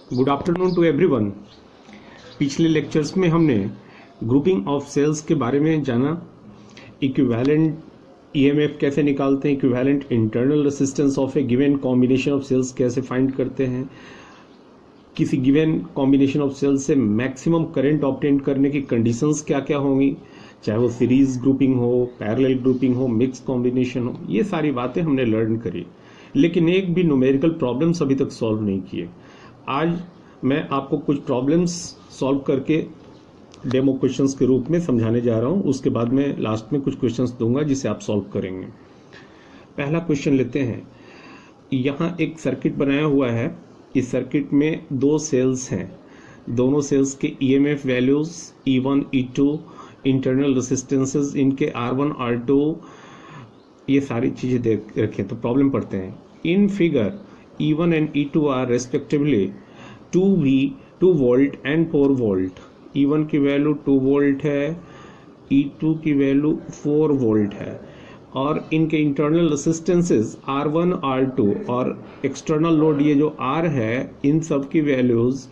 Good afternoon to everyone. पिछले lectures में हमने ग्रुपिंग ऑफ सेल्स के बारे में जाना, इक्विवेलेंट ईएमएफ कैसे निकालते हैं, equivalent internal resistance of a given combination of cells कैसे फाइंड करते हैं, किसी गिवन कॉम्बिनेशन ऑफ सेल्स से मैक्सिमम करंट ऑब्टेन करने की कंडीशंस क्या क्या होंगी, चाहे वो सीरीज ग्रुपिंग हो, पैरेलल ग्रुपिंग हो, मिक्स कॉम्बिनेशन हो। ये सारी बातें हमने लर्न करी, लेकिन एक भी न्यूमेरिकल प्रॉब्लम्स अभी तक सॉल्व नहीं किए। आज मैं आपको कुछ प्रॉब्लम्स सॉल्व करके डेमो क्वेश्चंस के रूप में समझाने जा रहा हूं। उसके बाद मैं लास्ट में कुछ क्वेश्चंस दूंगा जिसे आप सॉल्व करेंगे। पहला क्वेश्चन लेते हैं। यहाँ एक सर्किट बनाया हुआ है। इस सर्किट में दो सेल्स हैं। दोनों सेल्स के EMF values E1 E2, internal resistances इनके R1 R2, ये सारी चीजें देख रखें। तो प्रॉब्लम पढ़ते हैं। In figure E1 and E2 are respectively 2 volt and 4 volt. E1 की वैल्यू 2 वोल्ट है, E2 की वैल्यू 4 वोल्ट है, और इनके इंटरनल रेजिस्टेंसेस R1 R2 और एक्सटर्नल लोड ये जो R है, इन सब की वैल्यूज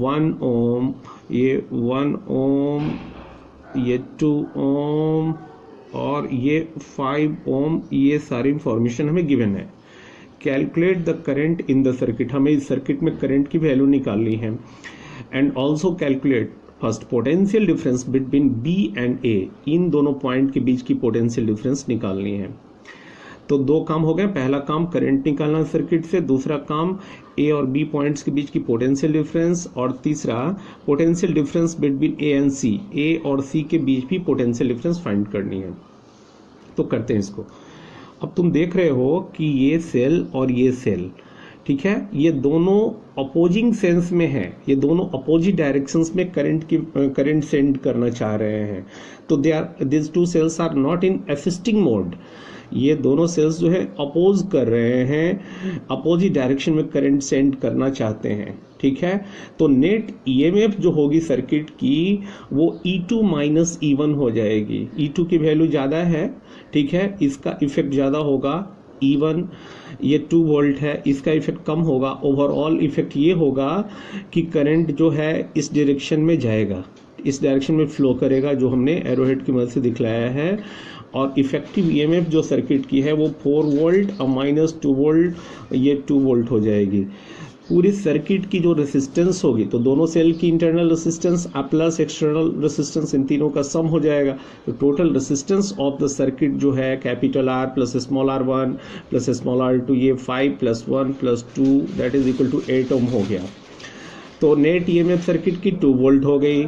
1 ओम, ये 1 ओम, ये 2 ओम और ये 5 ओम। ये सारी इंफॉर्मेशन हमें गिवन है। Calculate the current in the circuit. हमें इस सर्किट में करंट की वैल्यू निकालनी है। And also calculate first potential difference between B and A. इन दोनों पॉइंट के बीच की पोटेंशियल डिफरेंस निकालनी है। तो दो काम हो गए। पहला काम करंट निकालना सर्किट से, दूसरा काम ए और बी पॉइंट्स के बीच की पोटेंशियल डिफरेंस, और तीसरा potential difference between A and C. A और सी के बीच भी पोटेंशियल डिफरेंस फाइंड करनी है। तो करते हैं इसको। अब तुम देख रहे हो कि ये सेल और ये सेल, ठीक है, ये दोनों अपोजिंग सेंस में है। ये दोनों अपोजिट डायरेक्शंस में करंट सेंड करना चाह रहे हैं। तो this two cells are not in assisting mode. ये दोनों सेल्स जो है अपोज कर रहे हैं, अपोजिट डायरेक्शन में करंट सेंड करना चाहते हैं, ठीक है। तो नेट ईएमएफ जो होगी सर्किट की वो E2 माइनस E1 हो जाएगी। E2 की वैल्यू ज़्यादा है, ठीक है, इसका इफेक्ट ज़्यादा होगा। E1 ये 2 वोल्ट है, इसका इफेक्ट कम होगा। ओवरऑल इफेक्ट ये होगा कि करंट जो है इस डायरेक्शन में जाएगा, इस डायरेक्शन में फ्लो करेगा, जो हमने एरोहेड की मदद से दिखलाया है। और इफेक्टिव ईएमएफ जो सर्किट की है वो 4 वोल्ट और माइनस 2 वोल्ट, ये 2 वोल्ट हो जाएगी। पूरी सर्किट की जो रेसिस्टेंस होगी, तो दोनों सेल की internal resistance plus external resistance, इन तीनों का सम हो जाएगा। तो total resistance of the circuit जो है capital R plus small r1 plus small r2, ये 5 plus 1 plus 2 that is equal to 8 ohm हो गया। तो नेट ईएमएफ सर्किट की 2 वोल्ट हो गई।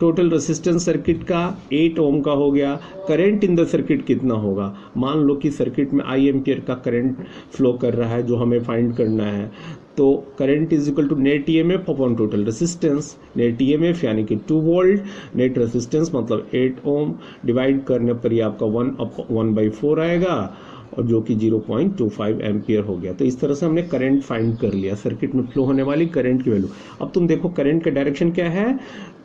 टोटल रेसिस्टेंस सर्किट का 8 ओम का हो गया। करंट इन द सर्किट कितना होगा? मान लो कि सर्किट में I एम्पियर का करंट फ्लो कर रहा है, जो हमें फाइंड करना है। तो current is equal to net EMF upon total resistance. Net EMF यानी कि 2 वोल्ट, नेट रेसिस्टेंस मतलब 8 ओम, डिवाइड करने पर ये आपका 1/4 आएगा, और जो कि 0.25 एम्पियर हो गया। तो इस तरह से हमने करंट फाइंड कर लिया, सर्किट में फ्लो होने वाली करंट की वैल्यू। अब तुम देखो करंट का डायरेक्शन क्या है।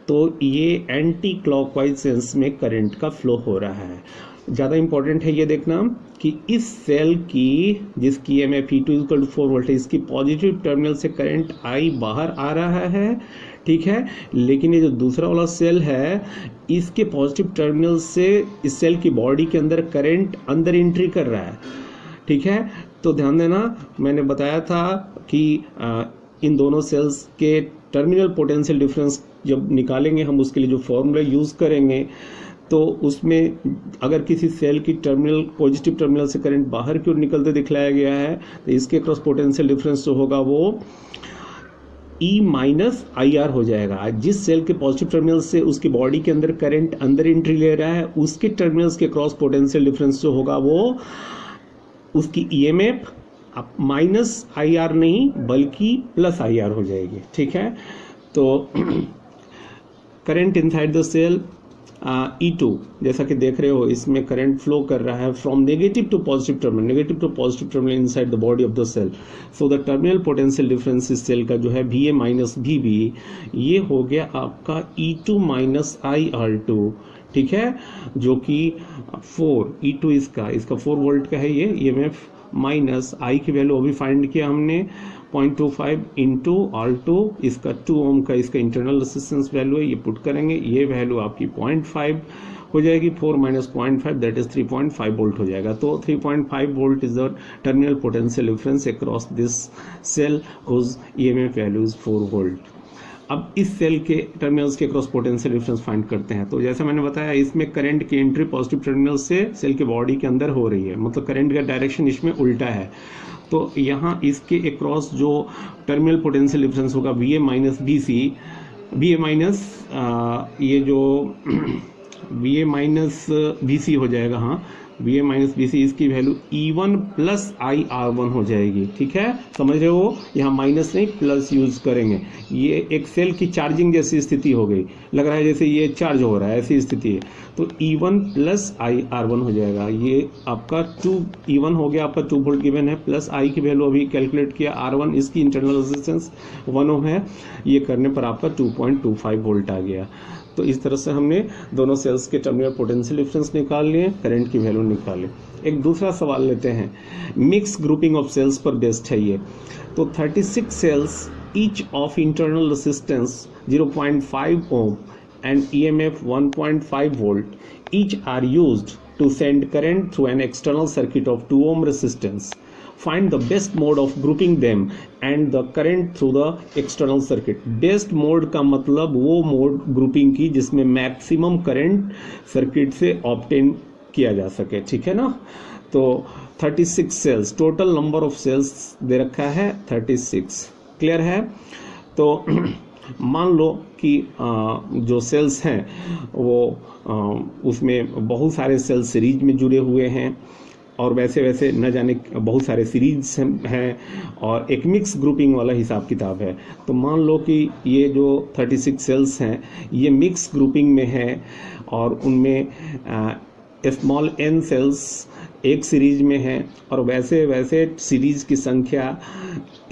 तो ये एंटी क्लॉकवाइज सेंस में करंट का फ्लो हो रहा है। ज़्यादा इंपॉर्टेंट है ये देखना कि इस सेल की जिसकी EMF E2 equal to 4 volt है, इसकी पॉजिटिव टर्मिनल से करंट I बाहर आ रहा है, ठीक है। लेकिन ये जो दूसरा वाला सेल है, इसके पॉजिटिव टर्मिनल से इस सेल की बॉडी के अंदर करंट अंदर एंट्री कर रहा है, ठीक है। तो ध्यान देना, मैंने बताया था कि इन दोनों सेल्स के टर्मिनल पोटेंशियल डिफरेंस जब निकालेंगे हम, उसके लिए जो फॉर्मूला यूज़ करेंगे, तो उसमें अगर किसी सेल की टर्मिनल पॉजिटिव टर्मिनल से करंट बाहर की ओर निकलते दिखलाया गया है, तो इसके क्रॉस पोटेंशियल डिफरेंस जो होगा वो E माइनस IR हो जाएगा। जिस सेल के पॉजिटिव टर्मिनल से उसकी बॉडी के अंदर करंट अंदर एंट्री ले रहा है, उसके टर्मिनल्स के क्रॉस पोटेंशियल डिफरेंस जो होगा वो उसकी EMF अब माइनस IR नहीं बल्कि प्लस IR हो जाएगी, ठीक है। तो current inside the cell E2 जैसा कि देख रहे हो, इसमें करंट फ्लो कर रहा है from negative to positive terminal inside the body of the cell. So the terminal potential difference इस सेल का जो है VA माइनस VB, ये हो गया आपका E2 माइनस IR2, ठीक है, जो कि 4 E2 इसका 4 वोल्ट का है। ये EMF माइनस I की वैल्यू अभी फाइंड किया हमने 0.25 इंटू R2, इसका 2 ओम का इसका इंटरनल रेसिस्टेंस वैल्यू है, ये पुट करेंगे, ये वैल्यू आपकी 0.5 हो जाएगी, 4 माइनस 0.5 दैट इज 3.5 वोल्ट हो जाएगा। तो 3.5 volt is the terminal potential difference across this cell whose EMF value is 4 volt. अब इस सेल के टर्मिनल्स के क्रॉस पोटेंशियल डिफरेंस फाइंड करते हैं। तो जैसा मैंने बताया, इसमें करंट की एंट्री पॉजिटिव टर्मिनल से सेल के बॉडी के अंदर हो रही है, मतलब करंट का डायरेक्शन इसमें उल्टा है। तो यहाँ इसके अक्रॉस जो टर्मिनल पोटेंशियल डिफरेंस होगा VA minus BC, VA minus ये जो VA माइनस BC हो जाएगा, हाँ VA माइनस BC, इसकी वैल्यू E1 प्लस IR1 हो जाएगी। ठीक है, समझ रहे हो, यहाँ माइनस नहीं प्लस यूज करेंगे। ये एक सेल की चार्जिंग जैसी स्थिति हो गई, लग रहा है जैसे ये चार्ज हो रहा है, ऐसी स्थिति है। तो E1 प्लस IR1 हो जाएगा, ये आपका 2 E1 हो गया, आपका 2 वोल्ट गिवन है, प्लस I की वैल्यू अभी कैलकुलेट किया, R1 इसकी इंटरनल रेजिस्टेंस 1 ओम है, ये करने पर आपका 2.25 वोल्ट आ गया। तो इस तरह से हमने दोनों सेल्स के टर्मिनल पोटेंशियल डिफरेंस निकाल लिए, करंट की वैल्यू निकाले। एक दूसरा सवाल लेते हैं, मिक्स ग्रुपिंग ऑफ सेल्स पर बेस्ड है ये। तो 36 cells each of internal resistance 0.5 ohm and EMF 1.5 volt each are used to send current through an external circuit of 2 ohm resistance. Find the best mode of grouping them and the current through the external circuit. Best mode का मतलब वो mode grouping की जिसमें maximum current circuit से obtain किया जा सके। ठीक है ना। तो 36 cells, total number of cells दे रखा है 36। क्लियर है। तो मान लो कि जो सेल्स हैं वो उसमें बहुत सारे सेल्स सीरीज में जुड़े हुए हैं और वैसे वैसे न जाने बहुत सारे सीरीज हैं और एक मिक्स ग्रुपिंग वाला हिसाब किताब है। तो मान लो कि ये जो 36 सेल्स हैं ये मिक्स ग्रुपिंग में है और उनमें स्मॉल n सेल्स एक सीरीज में है और वैसे वैसे सीरीज की संख्या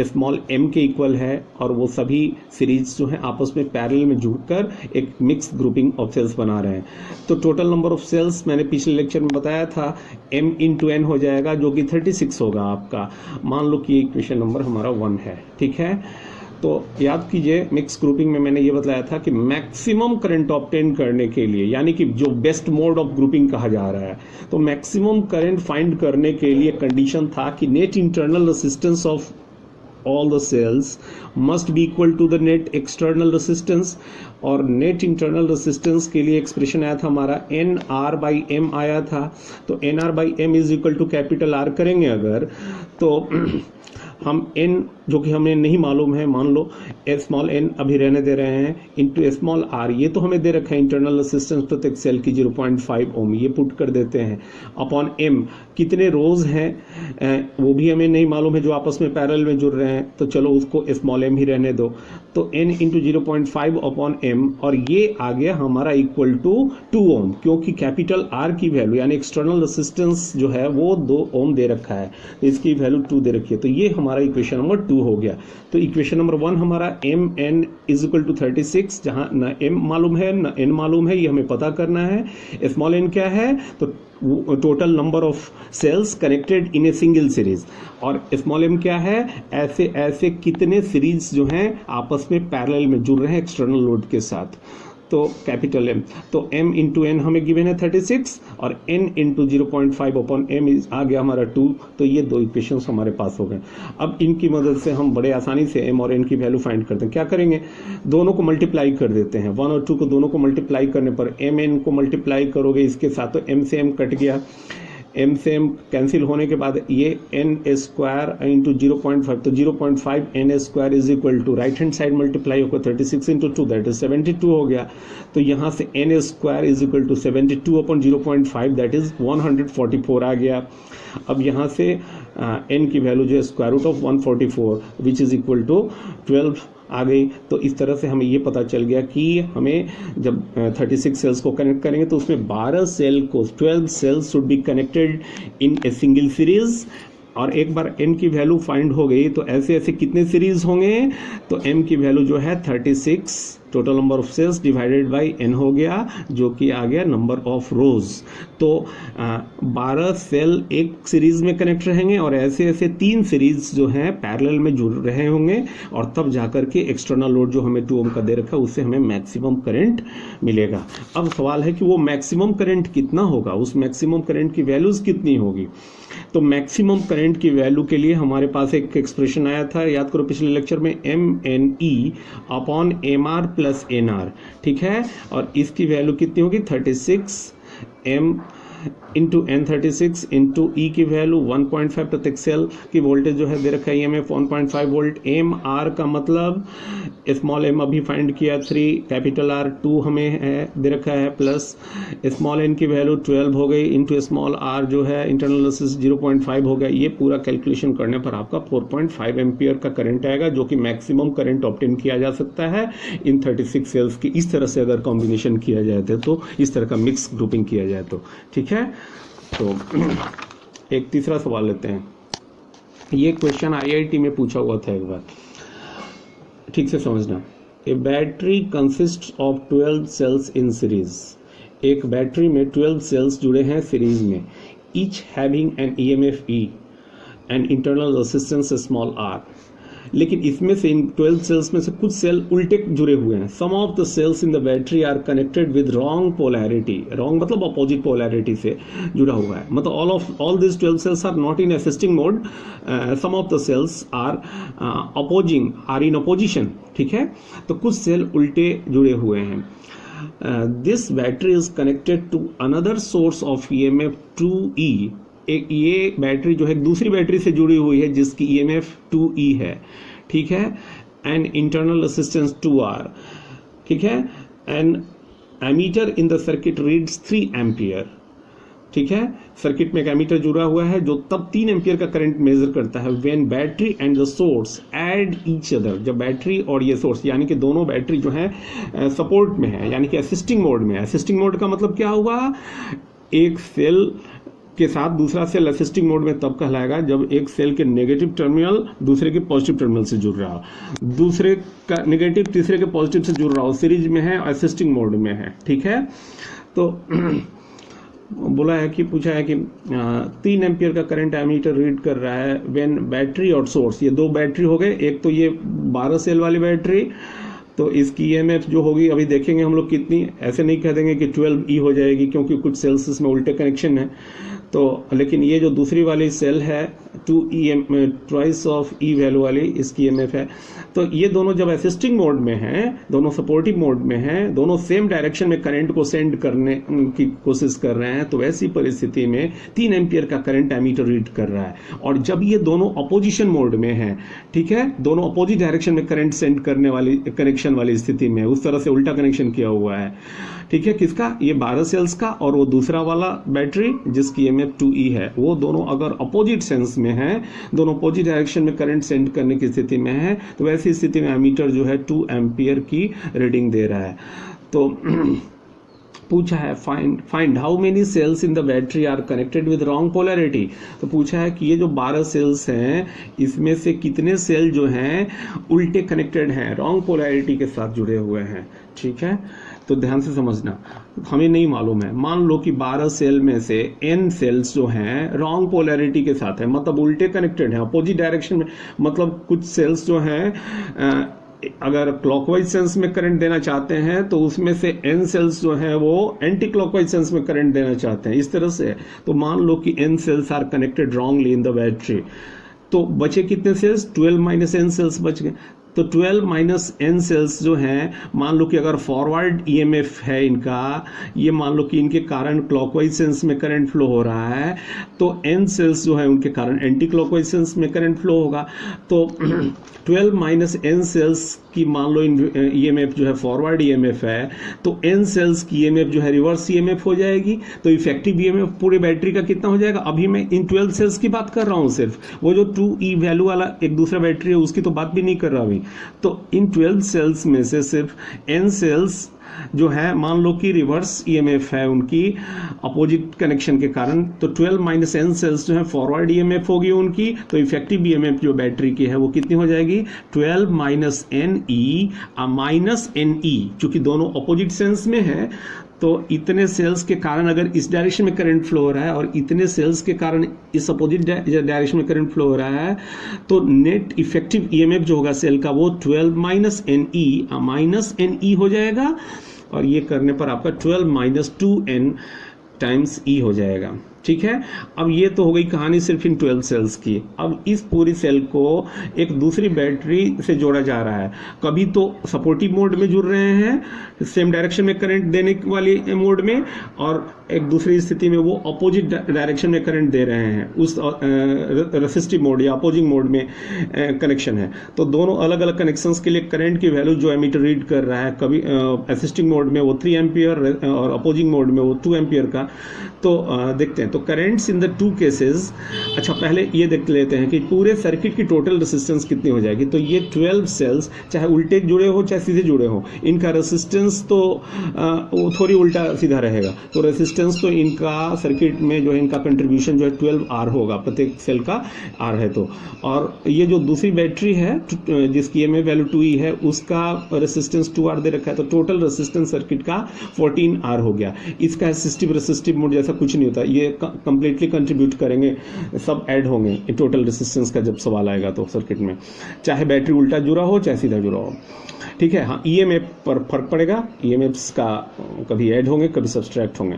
स्मॉल m के इक्वल है और वो सभी सीरीज जो हैं आपस में पैरेलल में जुड़कर एक मिक्स ग्रुपिंग ऑफ सेल्स बना रहे हैं। तो टोटल नंबर ऑफ सेल्स मैंने पिछले लेक्चर में बताया था m इंटू n हो जाएगा जो कि 36 होगा आपका। मान लो कि इक्वेशन नंबर हमारा 1 है। ठीक है। तो याद कीजिए मिक्स ग्रुपिंग में मैंने ये बताया था कि मैक्सिमम करंट ऑब्टेन करने के लिए, यानी कि जो बेस्ट मोड ऑफ ग्रुपिंग कहा जा रहा है, तो मैक्सिमम करंट फाइंड करने के लिए कंडीशन था कि net internal resistance of all the cells must be equal to the net external resistance। और नेट इंटरनल रेजिस्टेंस के लिए एक्सप्रेशन आया था हमारा NR/M आया था। तो NR/M is equal to capital R करेंगे अगर, तो हम n जो कि हमें नहीं मालूम है, मान लो स्मॉल n अभी रहने दे रहे हैं, इंटू स्मॉल r, ये तो हमें दे रखा है इंटरनल रेजिस्टेंस प्रत्येक सेल की 0.5 ओम, ये पुट कर देते हैं अपॉन m। कितने रोज हैं वो भी हमें नहीं मालूम है जो आपस में पैरेलल में जुड़ रहे हैं, तो चलो उसको स्मॉल m ही रहने दो। तो n इंटू 0.5 अपॉन m और ये आ गया हमारा इक्वल टू 2 ओम, क्योंकि कैपिटल R की वैल्यू यानी एक्सटर्नल रेजिस्टेंस जो है वो 2 ओम दे रखा है, इसकी वैल्यू 2 दे रखी है। तो ये हमारा इक्वेशन नंबर 2 हो गया। तो इक्वेशन नंबर 1 हमारा mn इज इक्वल टू 36, जहां न m मालूम है न n मालूम है, ये हमें पता करना है। स्मॉल n क्या है, तो total number of cells connected in a single series, और स्मॉल m क्या है, ऐसे ऐसे कितने सीरीज जो हैं आपस में पैरेलल में जुड़ रहे हैं एक्सटर्नल लोड के साथ। तो कैपिटल M, तो m इंटू n हमें गिवन है 36 और n इंटू 0.5 अपॉन m आ गया हमारा 2। तो ये दो इक्वेशंस हमारे पास हो गए। अब इनकी मदद से हम बड़े आसानी से m और n की वैल्यू फाइंड करते हैं। क्या करेंगे, दोनों को मल्टीप्लाई कर देते हैं, 1 और 2 को दोनों को मल्टीप्लाई करने पर m n को मल्टीप्लाई करोगे इसके साथ, तो m से m कट गया, m से m कैंसिल होने के बाद ये n स्क्वायर इंटू 0.5, तो 0.5 n square is equal to right hand side multiply होकर 36 इंटू 2 दैट इज 72 हो गया। तो यहाँ से n square is equal to 72 upon 0.5 that is 144 आ गया। अब यहाँ से n की वैल्यू जो है square root of 144 which is equal to 12 आ गई। तो इस तरह से हमें ये पता चल गया कि हमें जब 36 सेल्स को कनेक्ट करेंगे तो उसमें 12 सेल को 12 cells should be connected in a single series. और एक बार n की वैल्यू फाइंड हो गई तो ऐसे ऐसे कितने सीरीज होंगे, तो m की वैल्यू जो है 36 total number of cells divided by n हो गया, जो कि आ गया नंबर ऑफ रोज। तो 12 सेल एक सीरीज में कनेक्ट रहेंगे और ऐसे ऐसे 3 सीरीज जो हैं पैरेलल में जुड़ रहे होंगे, और तब जाकर के एक्सटर्नल लोड जो हमें 2 ओम का दे रखा है उससे हमें मैक्सिमम करंट मिलेगा। अब सवाल है कि वो मैक्सिमम करंट कितना होगा, उस मैक्सिमम करंट की वैल्यूज कितनी होगी। तो मैक्सिमम करंट की वैल्यू के लिए हमारे पास एक एक्सप्रेशन आया था, याद करो पिछले लेक्चर में, MNE upon MR plus NR, ठीक है। और इसकी वैल्यू कितनी होगी, 36 M into N36 into E की वैल्यू 1.5 प्रत्येक सेल की वोल्टेज जो है दे रखा है EMF 1.5 वोल्ट। MR का मतलब स्मॉल m अभी फाइंड किया 3, कैपिटल R 2 हमें है दे रखा है, प्लस स्मॉल n की वैल्यू 12 हो गई इंटू स्मॉल r जो है इंटरनल रेजिस्टेंस 0.5 हो गया। ये पूरा कैलकुलेशन करने पर आपका 4.5 एम्पियर का करंट आएगा, जो कि मैक्सिमम करंट ऑब्टेन किया जा सकता है इन 36 सेल्स की। इस तरह से अगर कॉम्बिनेशन किया जाए तो इस तरह का मिक्स ग्रुपिंग किया जाए तो, ठीक है। तो एक तीसरा सवाल लेते हैं। ये क्वेश्चन IIT में पूछा हुआ था एक बार, ठीक से समझना। A battery consist of 12 cells in series. एक बैटरी में 12 सेल्स जुड़े हैं सीरीज में, each having an EMF E and internal resistance small r। लेकिन इसमें से इन 12 सेल्स में से कुछ सेल उल्टे जुड़े हुए हैं। Some of the cells in the battery are connected with wrong polarity. Wrong मतलब अपोजिट पोलैरिटी से जुड़ा हुआ है, मतलब all this 12 cells are not in assisting mode, some of the cells are are in opposition, ठीक है। तो कुछ सेल उल्टे जुड़े हुए हैं। This battery is connected to another source of EMF 2E। एक ये बैटरी जो है दूसरी बैटरी से जुड़ी हुई है जिसकी EMF 2E है, ठीक है, एंड इंटरनल रेजिस्टेंस 2R, ठीक है, and ammeter in the circuit reads 3 ampere, ठीक है। सर्किट में एक एमीटर जुड़ा हुआ है जो तब 3 एम्पियर का करंट मेजर करता है। When battery and the source add each other, जब बैटरी और ये सोर्स यानी कि दोनों बैटरी जो है सपोर्ट में है, यानी कि असिस्टिंग मोड में है। असिस्टिंग मोड का मतलब क्या हुआ, एक सेल के साथ दूसरा सेल असिस्टिंग मोड में तब कहलाएगा जब एक सेल के नेगेटिव टर्मिनल दूसरे के पॉजिटिव टर्मिनल से जुड़ रहा हो, दूसरे का नेगेटिव तीसरे के पॉजिटिव से जुड़ रहा हो, सीरीज में है, असिस्टिंग मोड में है, ठीक है। तो बोला है कि पूछा है कि 3 एम्पियर का करंट एमीटर रीड कर रहा है व्हेन बैटरी और सोर्स, ये 2 बैटरी हो गए, एक तो ये 12 सेल वाली बैटरी, तो इसकी EMF जो होगी अभी देखेंगे हम लोग कितनी, ऐसे नहीं कह देंगे कि 12E हो जाएगी क्योंकि कुछ सेल्स इसमें उल्टे कनेक्शन है। तो लेकिन ये जो दूसरी वाली सेल है 2E twice of E value वाली इसकी EMF है। तो ये दोनों जब असिस्टिंग मोड में हैं, दोनों सपोर्टिव मोड में हैं, दोनों सेम डायरेक्शन में करंट को सेंड करने की कोशिश कर रहे हैं, तो ऐसी परिस्थिति में 3 एम्पियर का करंट एमीटर रीड कर रहा है। और जब ये दोनों अपोजिशन मोड में हैं, ठीक है, दोनों अपोजिट डायरेक्शन में करंट सेंड करने वाली कनेक्शन वाली स्थिति में, उस तरह से उल्टा कनेक्शन किया हुआ है, ठीक है, किसका, ये 12 सेल्स का, और वो दूसरा वाला बैटरी जिसकी EMF 2E है, वो दोनों अगर अपोजिट सेंस में है, दोनों अपोजिट डायरेक्शन में करंट सेंड करने की स्थिति में है, तो वैसी स्थिति में एमीटर जो है 2 एम्पियर की रीडिंग दे रहा है। तो पूछा है find how many cells in the battery are connected with wrong polarity. तो पूछा है कि ये जो 12 सेल्स हैं इसमें से कितने सेल जो हैं उल्टे कनेक्टेड हैं, रॉन्ग पोलैरिटी के साथ जुड़े हुए हैं, ठीक है। तो ध्यान से समझना, हमें नहीं मालूम है, मान लो कि 12 सेल में से n सेल्स जो हैं रॉन्ग पोलैरिटी के साथ है, मतलब उल्टे कनेक्टेड है, अपोजिट डायरेक्शन में, मतलब कुछ सेल्स जो हैं अगर क्लॉकवाइज सेंस में करंट देना चाहते हैं तो उसमें से n सेल्स जो हैं वो एंटी क्लॉकवाइज सेंस में करंट देना चाहते हैं, इस तरह से। तो मान लो कि n cells are connected wrongly in the battery, तो बचे कितने सेल्स, 12 माइनस n सेल्स बच गए। तो 12 माइनस n सेल्स जो हैं, मान लो कि अगर फॉरवर्ड EMF है इनका, ये मान लो कि इनके कारण क्लॉकवाइज सेंस में करंट फ्लो हो रहा है, तो n सेल्स जो है उनके कारण एंटी क्लॉकवाइज सेंस में करंट फ्लो होगा। तो 12 माइनस n सेल्स की मान लो EMF जो है फॉरवर्ड EMF है, तो n सेल्स की EMF जो है रिवर्स EMF हो जाएगी। तो इफेक्टिव EMF पूरे बैटरी का कितना हो जाएगा, अभी मैं इन 12 सेल्स की बात कर रहा हूँ, सिर्फ वो जो 2E वैल्यू वाला एक दूसरा बैटरी है उसकी तो बात भी नहीं कर रहा अभी, तो इन 12 सेल्स में से सिर्फ n सेल्स जो है मान लो कि रिवर्स ईएमएफ है उनकी अपोजिट कनेक्शन के कारण, तो 12 माइनस n सेल्स जो है फॉरवर्ड ईएमएफ होगी उनकी, तो इफेक्टिव ईएमएफ जो बैटरी की है वो कितनी हो जाएगी 12 minus N E minus N E, चूंकि दोनों अपोजिट सेंस में है तो इतने सेल्स के कारण अगर इस डायरेक्शन में करंट फ्लो हो रहा है और इतने सेल्स के कारण इस अपोजिट डायरेक्शन में करंट फ्लो हो रहा है, तो नेट इफेक्टिव ईएमएफ जो होगा सेल का वो 12 माइनस एन ई हो जाएगा, और ये करने पर आपका 12 माइनस 2n टाइम्स ई हो जाएगा। ठीक है, अब ये तो हो गई कहानी सिर्फ इन 12 सेल्स की। अब इस पूरी सेल को एक दूसरी बैटरी से जोड़ा जा रहा है, कभी तो सपोर्टिव मोड में जुड़ रहे हैं सेम डायरेक्शन में करंट देने वाली मोड में, और एक दूसरी स्थिति में वो अपोजिट डायरेक्शन में करंट दे रहे हैं उस रेसिस्टिव मोड या अपोजिंग मोड में कनेक्शन है। तो दोनों अलग अलग कनेक्शंस के लिए करंट की वैल्यू जो एमीटर रीड कर रहा है, कभी असिस्टिंग मोड में वो 3 एम्पियर और अपोजिंग मोड में वो 2 एम्पियर का। तो देखते हैं, तो करंट्स इन द 2 केसेस। अच्छा, पहले ये देख लेते हैं कि पूरे सर्किट की टोटल रेसिस्टेंस कितनी हो जाएगी। तो ये 12 सेल्स चाहे उल्टे जुड़े हो चाहे सीधे जुड़े हो, इनका रेसिस्टेंस तो वो थोड़ी उल्टा सीधा रहेगा, तो रेसिस्टेंस तो इनका सर्किट में जो है इनका कंट्रीब्यूशन जो है 12R होगा, प्रत्येक सेल का R है। तो और ये जो दूसरी बैटरी है जिसकी EMF वैल्यू 2E है, उसका रेसिस्टेंस 2R दे रखा है, तो टोटल रेसिस्टेंस सर्किट का 14R हो गया। इसका असिस्टिव रेसिस्टिव मोड जैसा कुछ नहीं होता, ये कंप्लीटली कंट्रीब्यूट करेंगे, सब ऐड होंगे टोटल रेसिस्टेंस का जब सवाल आएगा तो सर्किट में, चाहे बैटरी उल्टा जुड़ा हो चाहे सीधा जुड़ा हो। ठीक है, हाँ, ईएमएफ पर फर्क पड़ेगा, ईएमएफ्स का कभी ऐड होंगे कभी सब्सट्रैक्ट होंगे।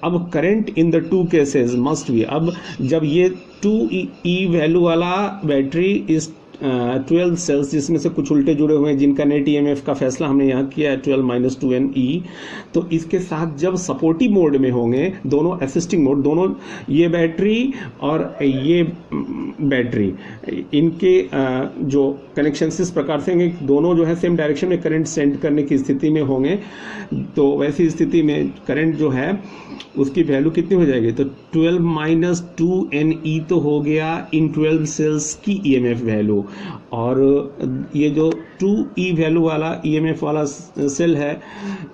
अब current in the 2 cases must be, अब जब ये 2E वैल्यू वाला बैटरी इस 12 सेल्स जिसमें से कुछ उल्टे जुड़े हुए हैं जिनका नेट ईएमएफ का फैसला हमने यहाँ किया है 12 माइनस 2NE, तो इसके साथ जब सपोर्टिव मोड में होंगे दोनों असिस्टिंग मोड, दोनों ये बैटरी और ये बैटरी, इनके जो कनेक्शन इस प्रकार से होंगे दोनों जो है सेम डायरेक्शन में करंट सेंड करने की स्थिति में होंगे। तो वैसी स्थिति में करंट जो है उसकी वैल्यू कितनी हो जाएगी, तो 12 माइनस 2NE तो हो गया इन 12 सेल्स की ईएमएफ वैल्यू, और ये जो 2E वैल्यू वाला ईएमएफ वाला सेल है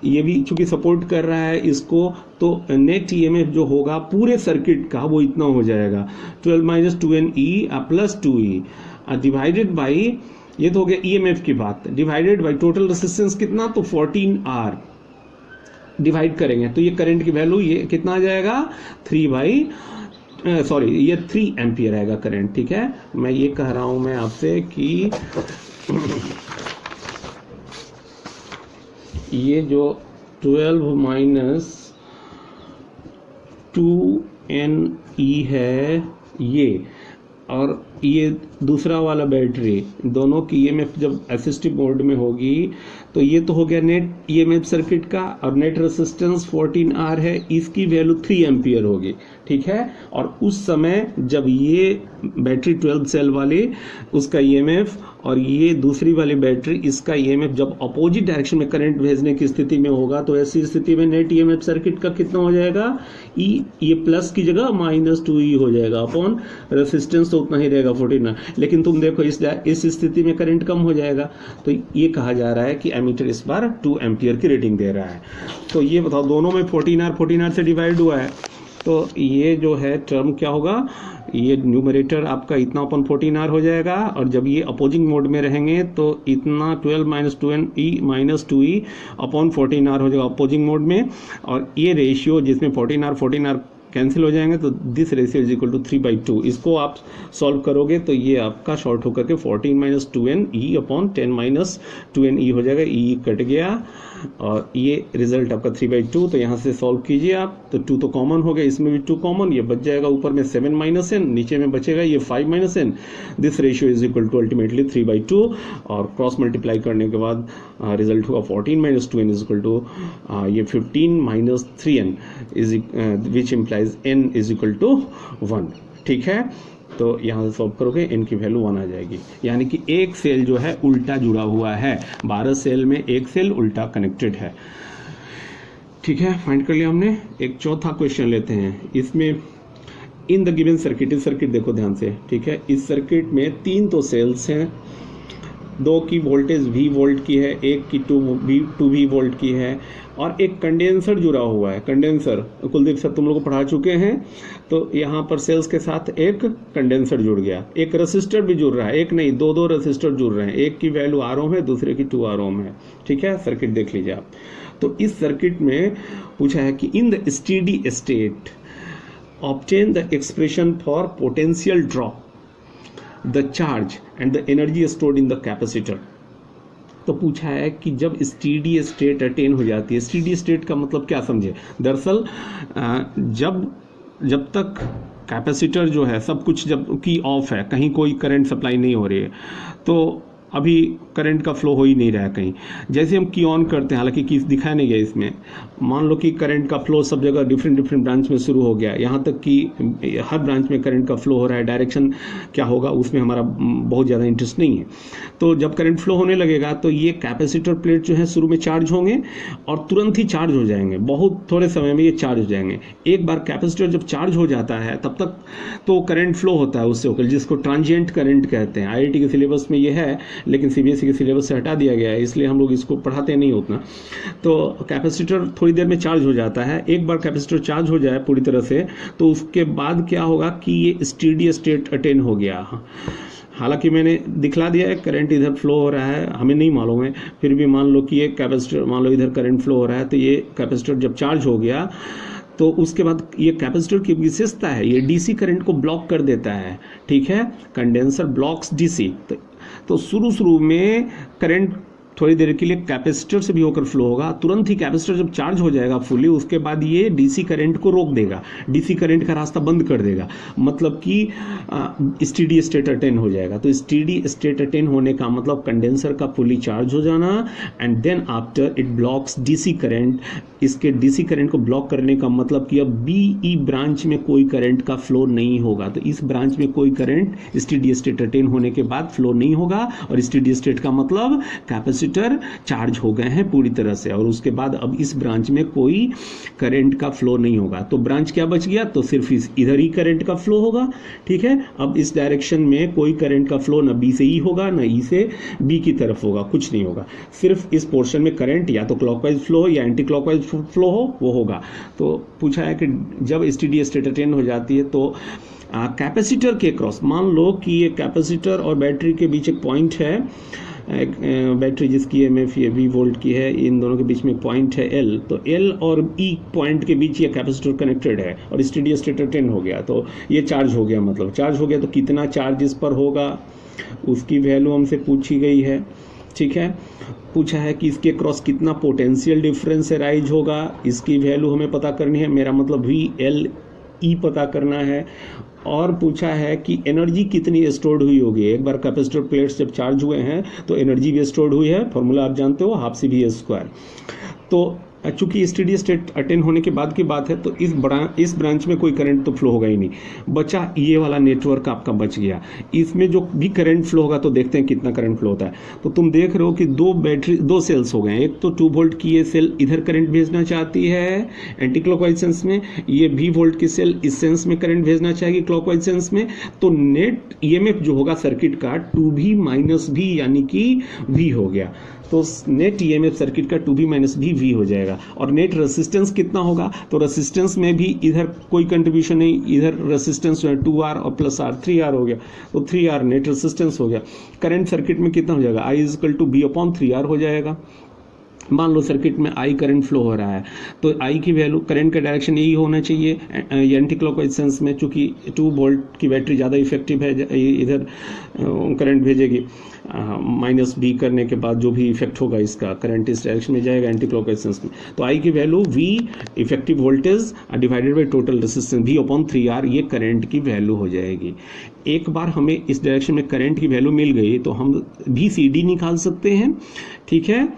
ये भी चूंकि सपोर्ट कर रहा है इसको, तो नेट ईएमएफ जो होगा पूरे सर्किट का वो इतना हो जाएगा 12 minus 2NE plus 2E divided by, ये तो हो गया ईएमएफ की बात, डिवाइडेड बाई टोटल रेसिस्टेंस कितना, तो 14R डिवाइड करेंगे तो ये करंट की वैल्यू ये कितना आ जाएगा 3 एम्पियर आएगा करंट। ठीक है, मैं ये कह रहा हूं मैं आपसे कि ये जो 12 माइनस 2NE है ये, और ये दूसरा वाला बैटरी, दोनों की ईएमएफ जब असिस्टिव मोड में होगी तो ये तो हो गया नेट ईएमएफ सर्किट का, और नेट रेसिस्टेंस 14R है, इसकी वैल्यू 3 एम्पियर होगी। ठीक है, और उस समय जब ये बैटरी 12 सेल वाली उसका ईएमएफ और ये दूसरी वाली बैटरी इसका ईएमएफ जब अपोजिट डायरेक्शन में करंट भेजने की स्थिति में होगा, तो ऐसी स्थिति में नेट ईएमएफ सर्किट का कितना हो जाएगा, ये प्लस की जगह माइनस 2E हो जाएगा अपॉन रेसिस्टेंस तो उतना ही रहेगा 14R। लेकिन तुम देखो इस स्थिति में करंट कम हो जाएगा, तो ये कहा जा रहा है कि एमीटर इस बार 2 एम्पियर की रीडिंग दे रहा है। तो ये बताओ दोनों में 14R से डिवाइड हुआ है, तो ये जो है टर्म क्या होगा, ये न्यूमरेटर आपका इतना अपन 14R हो जाएगा, और जब ये अपोजिंग मोड में रहेंगे तो इतना 12 minus 2NE minus 2E upon 14R हो जाएगा अपोजिंग मोड में, और ये रेशियो जिसमें 14R कैंसिल हो जाएंगे, तो this ratio is equal to 3/2। इसको आप सॉल्व करोगे तो ये आपका शॉर्ट होकर के 14 minus 2NE upon 10 minus 2NE हो जाएगा, E कट गया और ये रिजल्ट आपका 3/2। तो यहाँ से सॉल्व कीजिए आप, तो 2 तो कॉमन हो गया, इसमें भी 2 कॉमन, ये बच जाएगा ऊपर में 7 माइनस n, नीचे में बचेगा ये 5 minus n। This ratio is equal to ultimately 3/2, और क्रॉस मल्टीप्लाई करने के बाद रिजल्ट होगा 14 minus 2n is equal to ये 15 minus 3n is which implies n is equal to 1। ठीक है, तो यहाँ से सॉल्व करोगे n की वैल्यू 1 आ जाएगी, यानी कि एक सेल जो है उल्टा जुड़ा हुआ है, 12 सेल में एक सेल उल्टा कनेक्टेड है। ठीक है, फाइंड कर लिया हमने। एक चौथा क्वेश्चन लेते हैं, इसमें इन द गिवन सर्किट, इस सर्किट देखो ध्यान से। ठीक है, इस सर्किट में 3 तो सेल्स हैं, दो की वोल्टेज V वोल्ट की है, एक की 2V वोल्ट की है, और एक कंडेंसर जुड़ा हुआ है। कंडेंसर कुलदीप सर तुम लोग को पढ़ा चुके हैं। तो यहाँ पर सेल्स के साथ एक कंडेंसर जुड़ गया, एक रेसिस्टर भी जुड़ रहा है, एक नहीं दो रेसिस्टर जुड़ रहे हैं, एक की वैल्यू R ओम है, दूसरे की 2 R ओम है। ठीक है, सर्किट देख लीजिए आप। तो इस सर्किट में पूछा है कि in the steady state obtain the expression for potential drop, the charge and the energy stored in the capacitor. तो पूछा है कि जब स्टेडी स्टेट अटेन हो जाती है, स्टेडी स्टेट का मतलब क्या समझे। दरअसल जब तक कैपेसिटर जो है सब कुछ जब की ऑफ है, कहीं कोई करंट सप्लाई नहीं हो रही है, तो अभी करंट का फ्लो हो ही नहीं रहा है कहीं। जैसे हम की ऑन करते हैं, हालांकि की दिखाया नहीं गया इसमें, मान लो कि करंट का फ्लो सब जगह डिफरेंट ब्रांच में शुरू हो गया, यहाँ तक कि हर ब्रांच में करंट का फ्लो हो रहा है। डायरेक्शन क्या होगा उसमें हमारा बहुत ज़्यादा इंटरेस्ट नहीं है। तो जब करंट फ्लो होने लगेगा तो ये कैपेसिटर प्लेट जो है शुरू में चार्ज होंगे और तुरंत ही चार्ज हो जाएंगे, बहुत थोड़े समय में ये चार्ज हो जाएंगे। एक बार कैपेसिटर जब चार्ज हो जाता है तब तक तो करंट फ्लो होता है उससे होकर, जिसको ट्रांजिएंट करंट कहते हैं। IIT के सिलेबस में ये है, लेकिन CBSE के सिलेबस से हटा दिया गया है, इसलिए हम लोग इसको पढ़ाते नहीं उतना। तो कैपेसिटर थोड़ी देर में चार्ज हो जाता है। एक बार कैपेसिटर चार्ज हो जाए पूरी तरह से तो उसके बाद क्या होगा कि ये स्टेडी स्टेट अटेन हो गया। हालांकि मैंने दिखला दिया है करंट इधर फ्लो हो रहा है, हमें नहीं मालूम है, फिर भी मान लो कि ये कैपेसिटर, मान लो इधर करंट फ्लो हो रहा है, तो ये कैपेसिटर जब चार्ज हो गया तो उसके बाद ये कैपेसिटर की विशेषता है, ये DC करंट को ब्लॉक कर देता है। ठीक है, कंडेंसर ब्लॉक्स DC। तो शुरू में करंट थोड़ी देर के लिए कैपेसिटर से भी होकर फ्लो होगा, तुरंत ही कैपेसिटर जब चार्ज हो जाएगा फुली, उसके बाद ये DC करंट को रोक देगा, DC करंट का रास्ता बंद कर देगा, मतलब कि स्टेडी स्टेट अटेन हो जाएगा। तो स्टेडी स्टेट अटेन होने का मतलब कंडेंसर का फुली चार्ज हो जाना, and then after it blocks DC current. इसके DC करंट को ब्लॉक करने का मतलब कि अब BE ब्रांच में कोई करंट का फ्लो नहीं होगा। तो इस ब्रांच में कोई करंट स्टेडी स्टेट अटेन होने के बाद फ्लो नहीं होगा, और स्टेडी स्टेट का मतलब कैपेसिटर चार्ज हो गए हैं पूरी तरह से, और उसके बाद अब इस ब्रांच में कोई करंट का फ्लो नहीं होगा। तो ब्रांच क्या बच गया, तो सिर्फ इधर ही करंट का फ्लो होगा। ठीक है, अब इस डायरेक्शन में कोई करंट का फ्लो न B से E होगा, न E से B की तरफ होगा, कुछ नहीं होगा। सिर्फ इस पोर्शन में करंट या तो क्लॉकवाइज फ्लो हो या एंटी क्लॉकवाइज फ्लो हो, वो होगा। तो पूछा है कि जब स्टेडी स्टेट अटेन हो जाती है तो कैपेसिटर के क्रॉस, मान लो कि ये कैपेसिटर और बैटरी के बीच एक पॉइंट है, एक बैटरी जिसकी EMF ये V वोल्ट की है, इन दोनों के बीच में पॉइंट है L। तो L और E पॉइंट के बीच ये कैपेसिटर कनेक्टेड है और स्टेडी स्टेट अटेन हो गया, तो ये चार्ज हो गया। मतलब चार्ज हो गया तो कितना चार्ज इस पर होगा उसकी वैल्यू हमसे पूछी गई है। ठीक है, पूछा है कि इसके क्रॉस कितना पोटेंशियल डिफरेंस राइज होगा, इसकी वैल्यू हमें पता करनी है, मेरा मतलब VLE पता करना है। और पूछा है कि एनर्जी कितनी स्टोर्ड हुई होगी। एक बार कैपेसिटर प्लेट्स जब चार्ज हुए हैं तो एनर्जी भी स्टोर्ड हुई है, फॉर्मूला आप जानते हो, ½ CV²। तो चूंकि स्टेडी स्टेट अटेन होने के बाद की बात है तो इस ब्रांच में कोई करंट तो फ्लो होगा ही नहीं, बचा ये वाला नेटवर्क आपका बच गया। इसमें जो भी करंट फ्लो होगा तो देखते हैं कितना करंट फ्लो होता है। तो तुम देख रहे हो कि दो सेल्स हो गए, एक तो 2 वोल्ट की ये सेल इधर करंट भेजना चाहती है एंटी क्लॉकवाइज सेंस में, ये V वोल्ट की सेल इस सेंस में करंट भेजना चाहेगी क्लॉकवाइज सेंस में। तो नेट EMF जो होगा सर्किट का 2V - V यानी कि V हो गया। तो नेट EMF सर्किट का 2V - V हो जाएगा। और नेट रेसिस्टेंस कितना होगा, तो रेसिस्टेंस में भी इधर कोई कंट्रीब्यूशन नहीं, इधर रेसिस्टेंस जो है 2R और +R 3R हो गया, तो 3R नेट रेसिस्टेंस हो गया। करंट सर्किट में कितना हो जाएगा, I = V/3R हो जाएगा। मान लो सर्किट में I करंट फ्लो हो रहा है तो I की वैल्यू, करंट का डायरेक्शन यही होना चाहिए एंटी क्लॉकवाइज सेंस में, चूंकि 2 वोल्ट की बैटरी ज़्यादा इफेक्टिव है, इधर करंट भेजेगी -V करने के बाद जो भी इफेक्ट होगा इसका करंट इस डायरेक्शन में जाएगा एंटी क्लॉकवाइज सेंस में। तो I की value V effective voltage divided by total resistance V/3R, ये करंट की वैल्यू हो जाएगी। एक बार हमें इस डायरेक्शन में करंट की वैल्यू मिल गई तो हम VCD निकाल सकते हैं। ठीक है,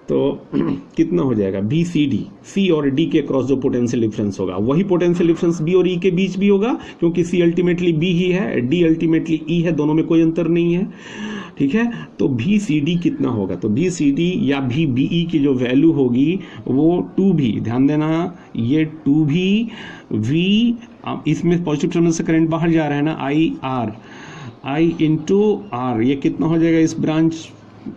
तो कितना हो जाएगा BCD, C और D के क्रॉस जो पोटेंशियल डिफरेंस होगा वही पोटेंशियल डिफरेंस B और E के बीच भी होगा, क्योंकि C अल्टीमेटली B ही है, D अल्टीमेटली E है, दोनों में कोई अंतर नहीं है। ठीक है, तो BCD कितना होगा, तो BCD या BE की जो वैल्यू होगी वो 2V, ध्यान देना ये 2V इसमें पॉजिटिव टर्मिनल से करंट बाहर जा रहा है ना, I × R, ये कितना हो जाएगा इस ब्रांच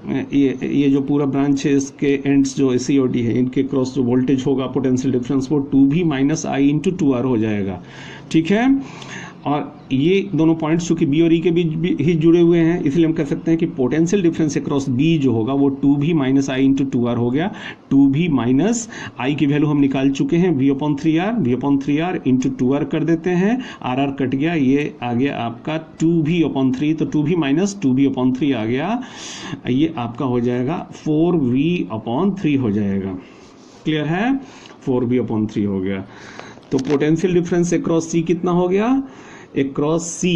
ये जो पूरा ब्रांच है इसके एंड्स जो COD है इनके क्रॉस जो वोल्टेज होगा पोटेंशियल डिफरेंस वो 2V माइनस आई इंटू 2R हो जाएगा, ठीक है। और ये दोनों पॉइंट्स चूंकि B और E के बीच भी ही जुड़े हुए हैं इसलिए हम कह सकते हैं कि पोटेंशियल डिफरेंस अक्रॉस B जो होगा वो 2V माइनस आई इंटू 2R हो गया। 2V माइनस आई की वैल्यू हम निकाल चुके हैं V/3R इंटू 2R कर देते हैं, RR कट गया, ये आ गया आपका 2V/3, तो 2V माइनस 2V/3 आ गया, ये आपका हो जाएगा 4V/3 हो जाएगा। क्लियर है, 4V/3 हो गया। तो पोटेंशियल डिफरेंस अक्रॉस C कितना हो गया, अक्रॉस C,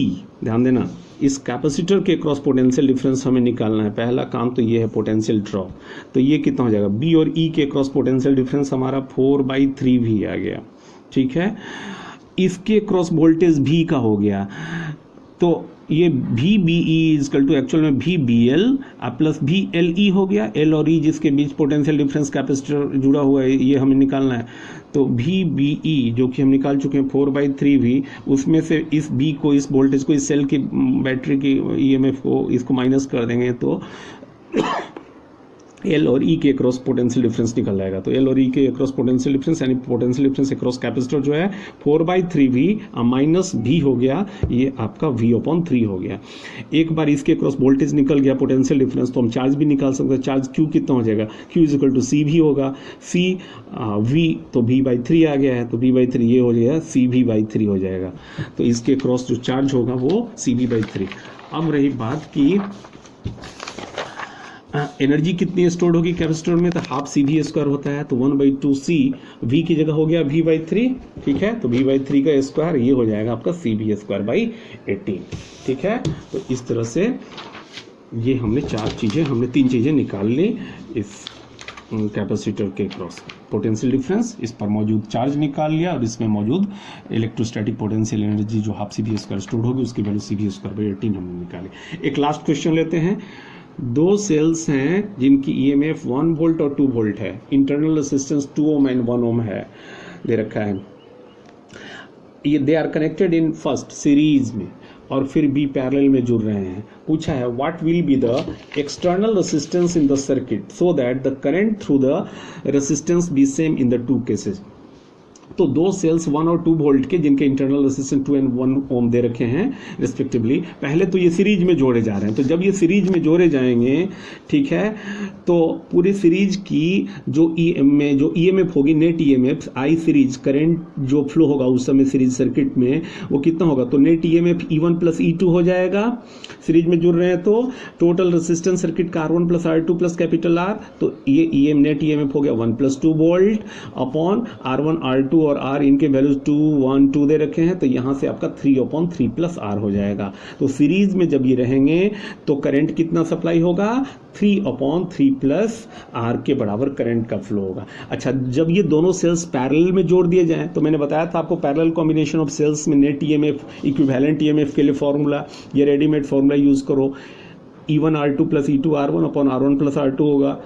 ध्यान देना इस कैपेसिटर के अक्रॉस पोटेंशियल डिफरेंस हमें निकालना है। पहला काम तो ये है पोटेंशियल ड्रॉप, तो ये कितना हो जाएगा, B और E के अक्रॉस पोटेंशियल डिफरेंस हमारा 4/3V आ गया, ठीक है। इसके अक्रॉस वोल्टेज V का हो गया, तो ये VBE इजकल टू एक्चुअल में VBL प्लस VLE हो गया। L और E जिसके बीच पोटेंशियल डिफरेंस कैपेसिटर जुड़ा हुआ है ये हमें निकालना है, तो VBE जो कि हम निकाल चुके हैं 4/3V, उसमें से इस B को, इस वोल्टेज को, इस सेल की बैटरी की EMF को इसको माइनस कर देंगे तो L और E के अक्रॉस पोटेंशियल डिफरेंस निकल जाएगा। तो L और E के अक्रॉस पोटेंशियल डिफरेंस यानी पोटेंशियल डिफरेंस अक्रॉस कैपेसिटर जो है 4/3V माइनस V हो गया, ये आपका V/3 हो गया। एक बार इसके अक्रॉस वोल्टेज निकल गया पोटेंशियल डिफरेंस तो हम चार्ज भी निकाल सकते हैं। चार्ज Q कितना हो जाएगा, Q is equal to CV होगा, C V तो V/3 आ गया है, तो V/3 ये हो जाएगा CV/3 हो जाएगा। तो इसके अक्रॉस जो चार्ज होगा वो CV/3। अब रही बात की एनर्जी कितनी स्टोर होगी कैपेसिटर में, तो हाफ CV² होता है, तो 1/2C V की जगह हो गया V/3, ठीक है। तो V/3 का स्क्वायर ये हो जाएगा आपका CV²/18, ठीक है। तो इस तरह से ये हमने तीन चीज़ें निकाल ली इस कैपेसिटर के क्रॉस। पोटेंशियल डिफरेंस, इस पर मौजूद चार्ज निकाल लिया और इसमें मौजूद इलेक्ट्रोस्टैटिक पोटेंशियल एनर्जी जो हाफ CV² स्टोर होगी उसकी वैल्यू CV²/18 हमने निकाली। एक लास्ट क्वेश्चन लेते हैं। दो सेल्स हैं जिनकी EMF 1 वोल्ट और 2 वोल्ट है, internal resistance 2 ohm and 1 ohm है, दे रखा है। ये they are connected in first series में और फिर भी पैरेलल में जुड़ रहे हैं। पूछा है what will be the external resistance in the circuit so that the current through the resistance B same in the two cases. तो दो सेल्स 1 और 2 वोल्ट के जिनके इंटरनल रेजिस्टेंस 2 एंड 1 ओम दे रखे हैं रिस्पेक्टिवली, पहले तो ये सीरीज में जोड़े जा रहे हैं। तो जब ये सीरीज में जोड़े जाएंगे, ठीक है, तो पूरी सीरीज की जो EMF होगी, नेट EMF आई सीरीज, करंट जो फ्लो होगा उस समय सीरीज सर्किट में वो कितना होगा, तो net EMF E1 plus E2 हो जाएगा। सीरीज में जुड़ रहे हैं तो टोटल रेजिस्टेंस सर्किट का R1 plus R2 plus capital R, तो ये नेट EMF हो गया 1 plus 2 volt upon R1 R2 और R इनके वैल्यूज 2 1 2 दे रखे हैं, तो यहाँ से आपका 3/3 प्लस R हो जाएगा। तो सीरीज में जब ये रहेंगे तो करंट कितना सप्लाई होगा, 3/3 प्लस R के बराबर करंट का फ्लो होगा। अच्छा, जब ये दोनों सेल्स पैरेलल में जोड़ दिए जाएं, तो मैंने बताया था आपको पैरेलल कॉम्बिनेशन ऑफ सेल्स में नेट EMF इक्विवेलेंट EMF के लिए फॉर्मूला, ये रेडीमेड फॉर्मूला यूज करो, E1 R2 plus E2 R1 upon R1 plus R2 होगा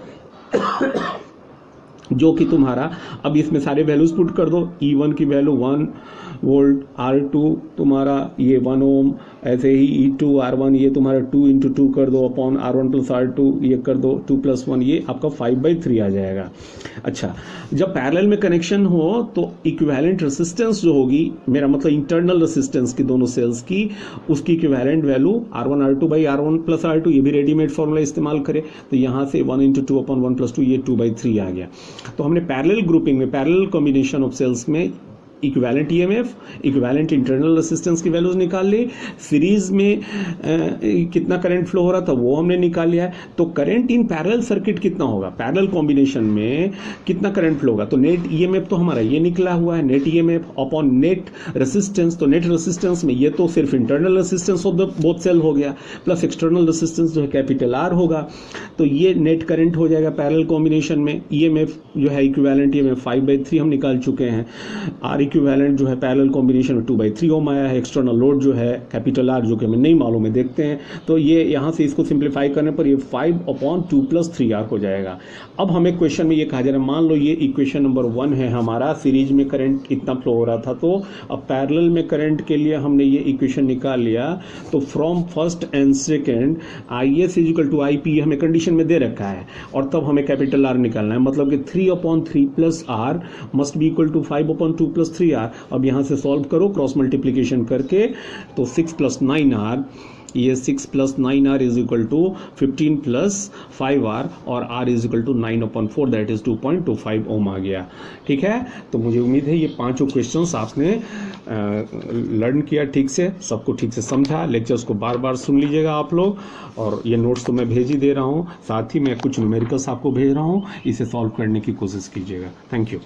जो कि तुम्हारा, अब इसमें सारे वैल्यूज पुट कर दो। E1 की वैल्यू 1 वोल्ट, R2 तुम्हारा ये 1 ओम, ऐसे ही E2 R1 ये तुम्हारा 2 × 2 कर दो अपॉन R1 प्लस R2 ये कर दो 2 + 1, ये आपका 5/3 आ जाएगा। अच्छा, जब पैरेलल में कनेक्शन हो तो इक्विवेलेंट रेजिस्टेंस जो होगी, मेरा मतलब इंटरनल रेजिस्टेंस की दोनों सेल्स की, उसकी equivalent value R1 R2/R1 plus R2, ये भी रेडीमेड फॉर्मूला इस्तेमाल करें तो यहाँ से 1 × 2 अपॉन 1 + 2 ये 2/3 आ गया। तो हमने पैरेलल ग्रुपिंग में, पैरेलल कॉम्बिनेशन ऑफ सेल्स में equivalent EMF, equivalent internal resistance की वैल्यूज निकाल ली। सीरीज में कितना करंट फ्लो हो रहा था वो हमने निकाल लिया है। तो करंट इन पैरेलल सर्किट कितना होगा, पैरेलल कॉम्बिनेशन में कितना करंट फ्लो होगा, तो नेट EMF तो हमारा ये निकला हुआ है, net EMF upon net resistance. तो नेट रेजिस्टेंस में ये तो सिर्फ internal resistance of the both cell हो गया, प्लस एक्सटर्नल रेजिस्टेंस जो है कैपिटल R होगा, तो ये नेट करंट हो जाएगा पैरेलल कॉम्बिनेशन में। EMF जो है इक्विवेलेंट EMF 5/3 हम निकाल चुके हैं। R इक्विवेलेंट जो है पैरेलल कॉम्बिनेशन में 2/3 ओम आया है। एक्सटर्नल लोड जो है कैपिटल आर जो कि हमें नहीं मालूम है, देखते हैं। तो ये यहाँ से इसको सिंप्लीफाई करने पर ये 5/2+3R हो जाएगा। अब हमें क्वेश्चन में ये कहा जा रहा है, मान लो ये इक्वेशन नंबर 1 है हमारा, सीरीज में करंट इतना फ्लो हो रहा था, तो अब पैरेलल में करंट के लिए हमने ये इक्वेशन निकाल लिया। तो from first and second IS = IP हमें कंडीशन में दे रखा है, और तब हमें कैपिटल R निकालना है, मतलब कि 3/3+R must be equal to 5/2+3R। अब यहाँ से सॉल्व करो क्रॉस मल्टीप्लीकेशन करके, तो 6 + 9R, ये 6 + 9R is equal to 15 + 5R, और R is equal to 9/4, that is 2.25 ohm आ गया। ठीक है, तो मुझे उम्मीद है ये पांचों क्वेश्चंस आपने लर्न किया ठीक से, सबको ठीक से समझा। लेक्चर्स को बार बार सुन लीजिएगा आप लोग, और ये नोट्स तो मैं भेज ही दे रहा हूँ, साथ ही मैं कुछ न्यूमेरिकल्स आपको भेज रहा हूँ, इसे सॉल्व करने की कोशिश कीजिएगा। Thank you.